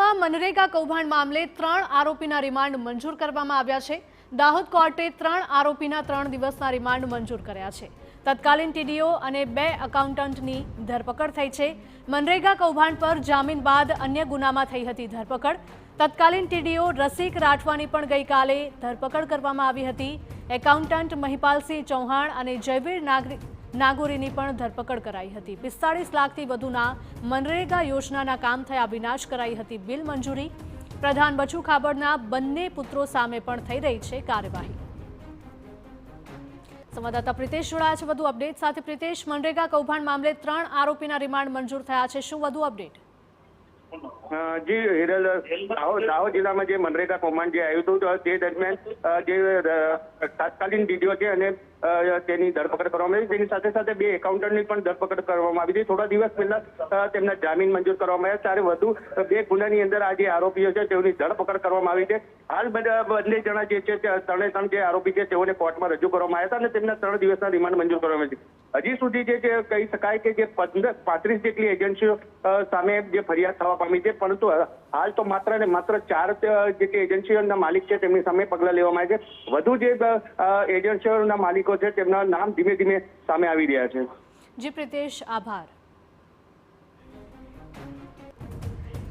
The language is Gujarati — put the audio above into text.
દાહોદમાં મનરેગા કૌભાંડ મામલે 3 આરોપીના રિમાન્ડ મંજૂર કરવામાં આવ્યા છે। દાહોદ કોર્ટે 3 આરોપીના 3 દિવસના રિમાન્ડ મંજૂર કર્યા છે। તત્કાલીન ટીડીઓ અને 2 એકાઉન્ટન્ટની ધરપકડ થઈ છે। મનરેગા કૌભાંડ પર જામીન બાદ અન્ય ગુનામાં થઈ હતી ધરપકડ। તત્કાલીન ટીડીઓ રસિક રાઠવાની પણ ગઈકાલે ધરપકડ કરવામાં આવી હતી। એકાઉન્ટન્ટ મહિપાલસિંહ ચૌહાણ અને જયવીર નાગોરીની પણ ધરપકડ કરાઈ હતી। 45 લાખથી વધુના મનરેગા યોજનાના કામ થયા વિનાશ કરાઈ હતી બિલ મંજૂરી। પ્રધાન બચુ ખાબડના બંને પુત્રો સામે પણ થઈ રહી છે કાર્યવાહી। સંવાદદાતા પ્રિતેશ જોડાયા છે વધુ અપડેટ સાથે। પ્રિતેશ, મનરેગા કૌભાંડ મામલે 3 આરોપીના રિમાન્ડ મંજૂર થયા છે, શું વધુ અપડેટ? જી હિરલ, દાહોદ જિલ્લામાં જે મનરેગા કૌભાંડ જે આવ્યું હતું તે દરમિયાન જે તાત્કાલિક ડીડીઓ છે અને તેની ધરપકડ કરવામાં આવી। તેની સાથે સાથે 2 એકાઉન્ટન્ટની પણ ધરપકડ કરવામાં આવી હતી। થોડા દિવસ પહેલા તેમના જામીન મંજૂર કરવામાં આવ્યા। ત્યારે વધુ 2 ગુનાની અંદર આ જે આરોપીઓ છે તેઓની ધરપકડ કરવામાં આવી છે। હાલ બંને જણા જે છે ત્રણે જે આરોપી છે તેઓને કોર્ટમાં રજૂ કરવામાં આવ્યા હતા અને તેમના 3 દિવસના રિમાન્ડ મંજૂર કરવામાં આવ્યા છે। હજી સુધી જે કહી શકાય કે જે 35 જેટલી એજન્સીઓ સામે જે ફરિયાદ થવા પામી છે, પરંતુ હાલ તો માત્ર ને માત્ર 4 જેટલી એજન્સીઓના માલિક છે તેમની સામે પગલાં લેવામાં આવ્યા છે। વધુ જે એજન્સીઓના માલિકો છે તેમના નામ ધીમે ધીમે સામે આવી રહ્યા છે। જી પ્રિતેશ, આભાર।